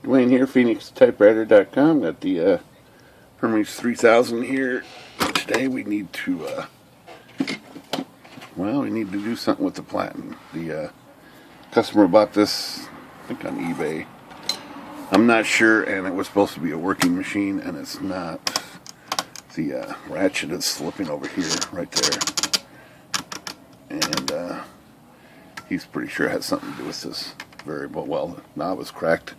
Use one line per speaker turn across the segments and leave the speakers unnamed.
Dwayne here, PhoenixTypewriter.com. Got the Hermes 3000 here. Today we need to, we need to do something with the Platen. The customer bought this, I think on eBay. I'm not sure, and it was supposed to be a working machine, and it's not. The ratchet is slipping over here, right there. And he's pretty sure it has something to do with this variable. Well, the knob was cracked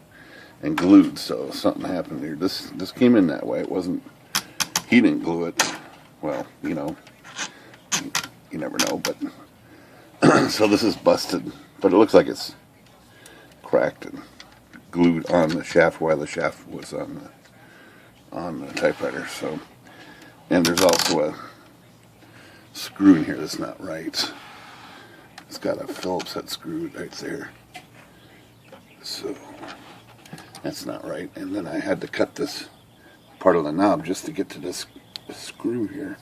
and glued, so something happened here. This came in that way. It wasn't, he didn't glue it. Well, you know, you never know, but so this is busted, but it looks like it's cracked and glued on the shaft while the shaft was on the typewriter. So, and there's also a screw in here that's not right. It's got a Phillips head screw right there, so that's not right. And then I had to cut this part of the knob just to get to this screw here.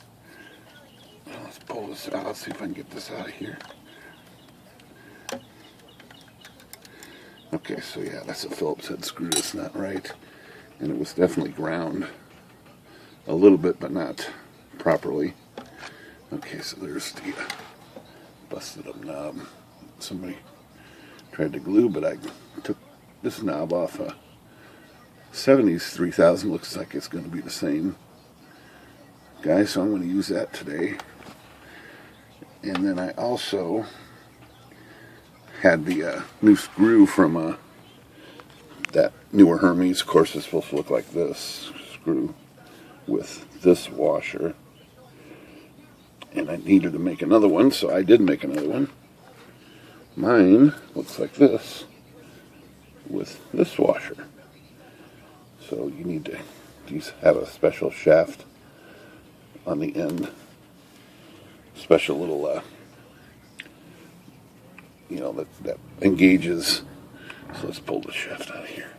Let's pull this out. Let's see if I can get this out of here. Okay, so yeah, that's a Phillips head screw that's not right. And it was definitely ground a little bit, but not properly. Okay, so there's the busted up knob. Somebody tried to glue, but I took this knob off a 70s 3000. Looks like it's going to be the same guy, so I'm going to use that today. And then I also had the new screw from that newer Hermes. Of course, it's supposed to look like this screw with this washer. And I needed to make another one, so I did make another one. Mine looks like this with this washer. So you need to, these have a special shaft on the end. Special little, that engages. So let's pull the shaft out of here.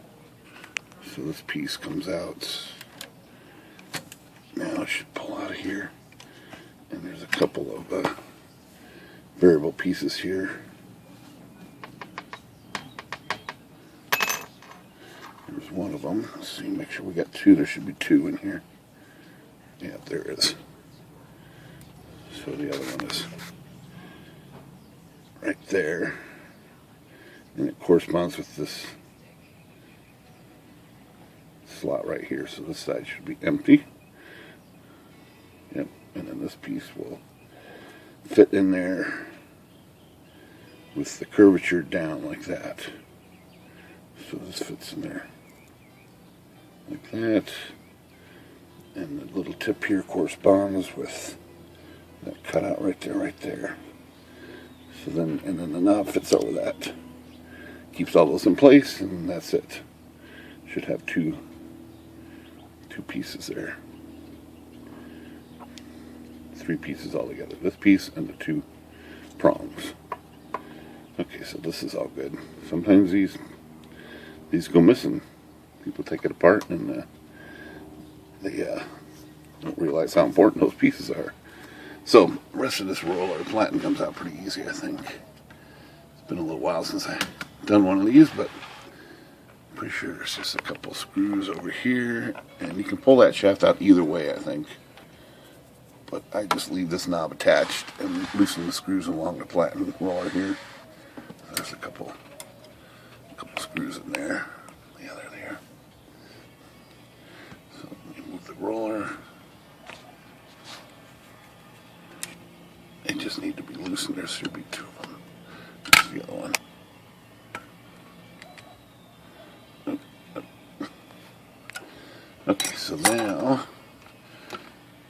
So this piece comes out. Now it should pull out of here. And there's a couple of variable pieces here. There's one of them. Let's see, make sure we got two. There should be two in here. Yeah, there is. So the other one is right there. And it corresponds with this slot right here. So this side should be empty. Yep. And then this piece will fit in there with the curvature down like that. So this fits in there like that. And the little tip here corresponds with that cutout right there. So then, and then the knob fits over that. Keeps all those in place, and that's it. Should have two pieces there. Three pieces all together. This piece and the two prongs. Okay, so this is all good. Sometimes these go missing. People take it apart and they don't realize how important those pieces are. So, the rest of this roller, Platen, comes out pretty easy, I think. It's been a little while since I've done one of these, but I'm pretty sure there's just a couple screws over here, and you can pull that shaft out either way, I think. But I just leave this knob attached and loosen the screws along the Platen roller here. There's a couple screws in there. Yeah, they're there. So let me move the roller. They just need to be loosened. There should be two of them. There's the other one. Okay, so now,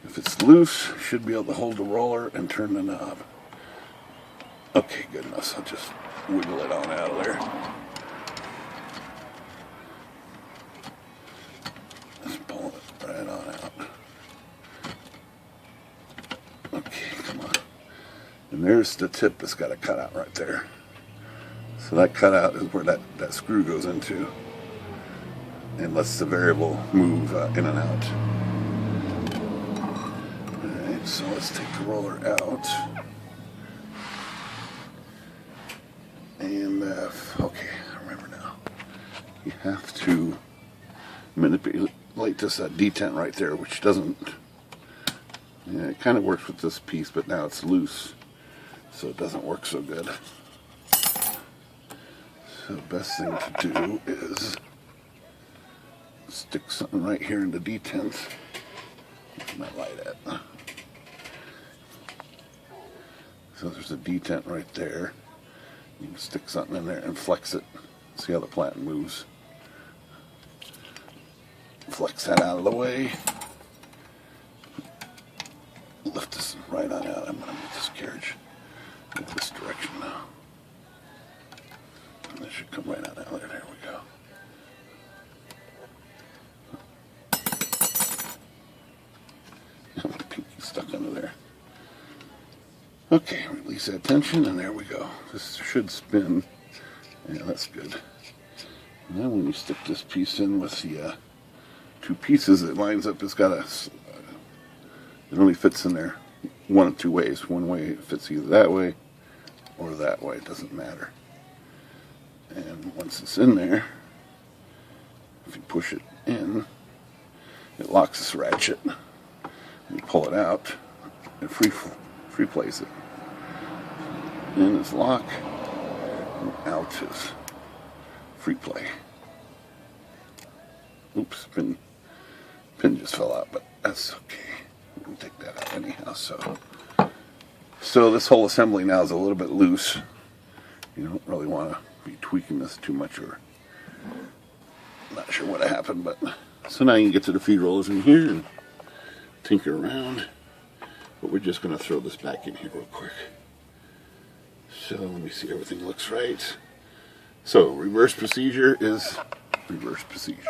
if it's loose, should be able to hold the roller and turn the knob. Okay, good enough. So I'll just wiggle it on out of there. Just pull it right on out. Okay, come on. And there's the tip that's got a cutout right there. So that cutout is where that screw goes into and lets the variable move in and out. Alright, so let's take the roller out. And, okay, I remember now. you have to manipulate this detent right there, which doesn't, yeah, it kind of works with this piece, but now it's loose, so it doesn't work so good. So the best thing to do is stick something right here in the detent. Where's my light at? So there's a detent right there. You can stick something in there and flex it. See how the platen moves. Flex that out of the way. Lift this right on out. I'm going to move this carriage in this direction now. And that should come right on out there. There we go. My pinky stuck under there. Okay, release that tension, and there we go. This should spin. Yeah, that's good. Now when you stick this piece in with the two pieces, it lines up. It's got it only fits in there one of two ways. One way it fits either that way or that way. It doesn't matter. And once it's in there, if you push it in, it locks this ratchet. You pull it out and free place it. In is lock, and out is free play. Oops, pin just fell out, but that's okay. We can take that out anyhow. So this whole assembly now is a little bit loose. You don't really want to be tweaking this too much, or I'm not sure what happened, but so now you can get to the feed rollers in here and tinker around. But we're just going to throw this back in here real quick. So let me see, everything looks right. So reverse procedure is reverse procedure.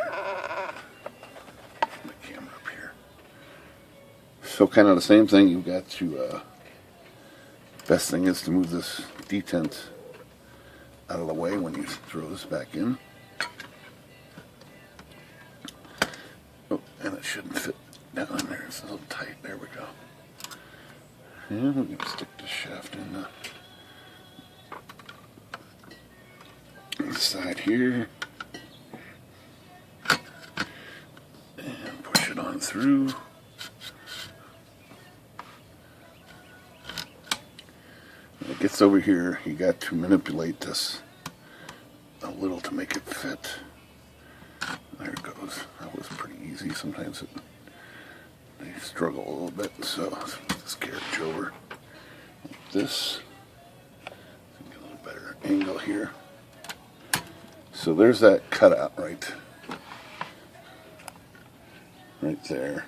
My camera up here. So kind of the same thing. You've got to, best thing is to move this detent out of the way when you throw this back in. Oh, and it shouldn't fit down in there. It's a little tight. There we go. And we're going to stick the shaft in the side here. And push it on through. When it gets over here, you got to manipulate this a little to make it fit. There it goes. That was pretty easy. Sometimes they struggle a little bit, so let's move this carriage over like this. Get a little better angle here. So there's that cutout right there.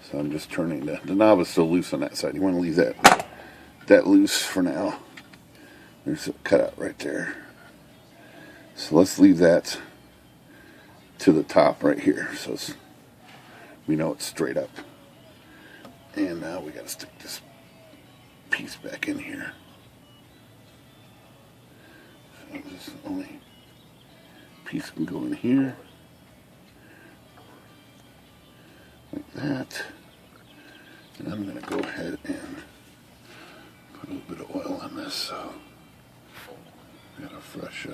So I'm just turning the knob is still loose on that side. You want to leave that loose for now. There's a cutout right there. So let's leave that to the top right here. So we know it's straight up. And now we got to stick this piece back in here. So this only piece can go in here. Like that. And I'm going to go ahead and put a little bit of oil on this. So got a fresh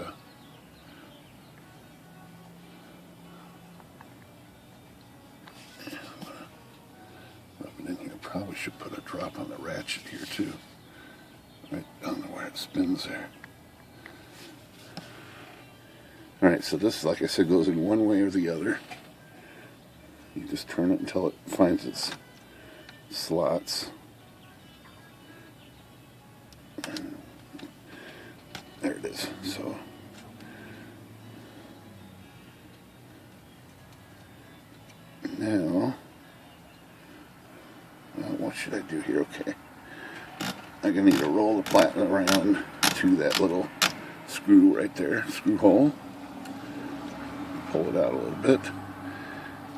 probably should put a drop on the ratchet here too, right down where it spins there. Alright, so this, like I said, goes in one way or the other. You just turn it until it finds its slots. And there it is. So now, what should I do here? Okay, I'm going to need to roll the platen around to that little screw right there, screw hole. Pull it out a little bit.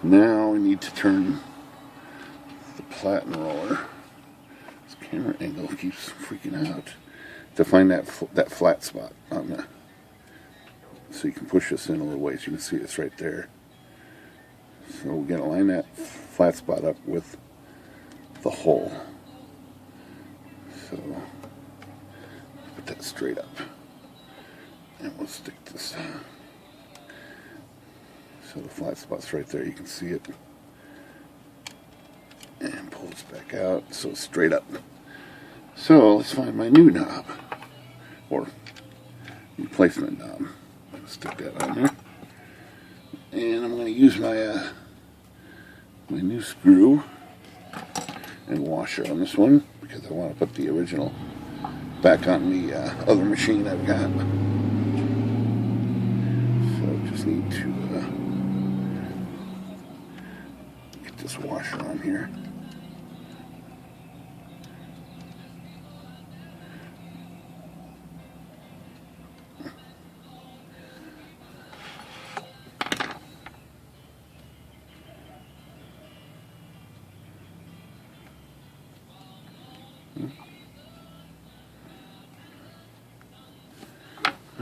Now we need to turn the platen roller. This camera angle keeps freaking out. To find that flat spot on the, so you can push this in a little ways. You can see it's right there. So we're going to line that flat spot up with the hole. So put that straight up, and we'll stick this So the flat spot's right there, you can see it. And pulls back out, so it's straight up. So let's find my new knob, or replacement knob. I'm gonna stick that on there. And I'm going to use my my new screw and washer on this one, because I want to put the original back on the other machine I've got. So just need to get this washer on here.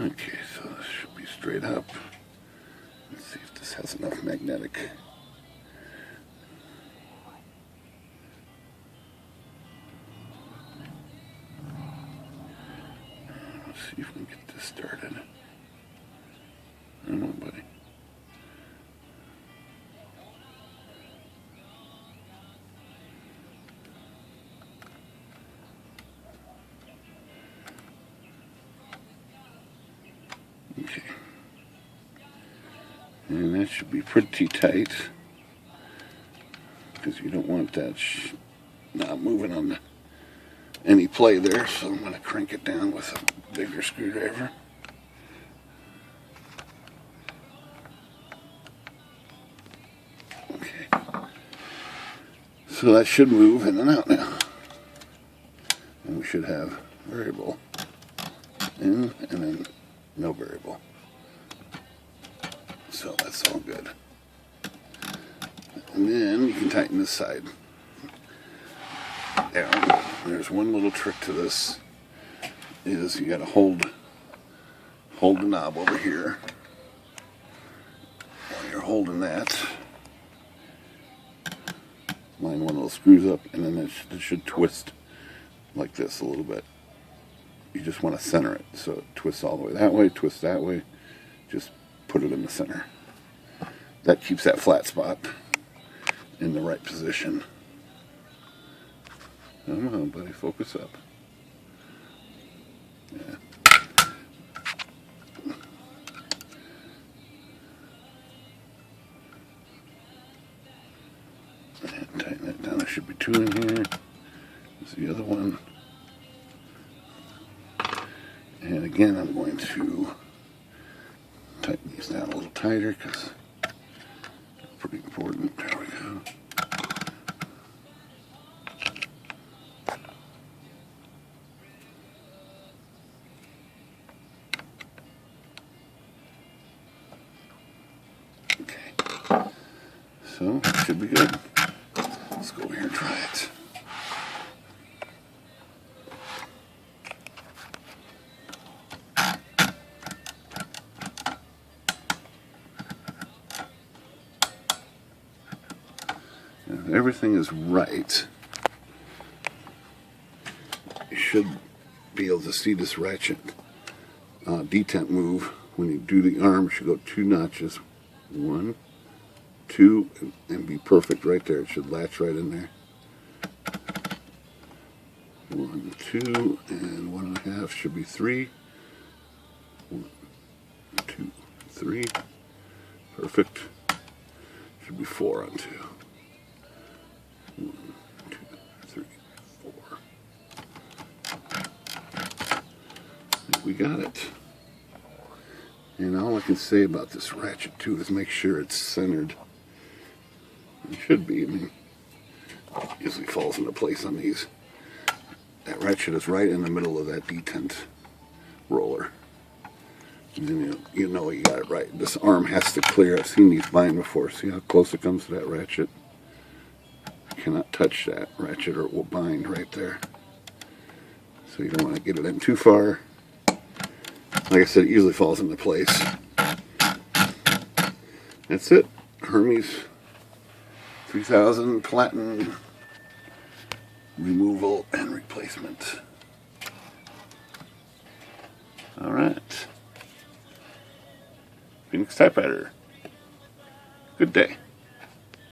Okay, so this should be straight up. Let's see if this has enough magnetic. Let's see if we can get this started. Come on, buddy. Okay, and that should be pretty tight, because you don't want that not moving on any play there, so I'm going to crank it down with a bigger screwdriver. Okay, so that should move in and out now, and we should have variable in and then no variable. So that's all good. And then you can tighten this side down. There's one little trick to this, is you got to hold the knob over here while you're holding that. Line one of those screws up, and then it should twist like this a little bit. You just want to center it, so it twists all the way that way, twists that way. Just put it in the center. That keeps that flat spot in the right position. Come on, buddy, focus up. Yeah. And tighten that down. There should be two in here. There's the other one. And again, I'm going to tighten these down a little tighter, because they're pretty important. There we go. Okay. So, it should be good. Let's go over here and try it. If everything is right, you should be able to see this ratchet detent move. When you do the arm, it should go 2 notches. 1, 2, and be perfect right there. It should latch right in there. 1, 2, and 1.5 should be 3. 1, 2, 3. Perfect. Should be 4 on 2. 1, 2, 3, 4. We got it. And all I can say about this ratchet too is make sure it's centered. It should be. I mean, it usually falls into place on these. That ratchet is right in the middle of that detent roller. And then you know you got it right. This arm has to clear. I've seen these bind before. See how close it comes to that ratchet? You cannot touch that ratchet or it will bind right there. So you don't want to get it in too far. Like I said, it usually falls into place. That's it. Hermes 3000 Platen removal and replacement. Alright. Phoenix Typewriter. Good day.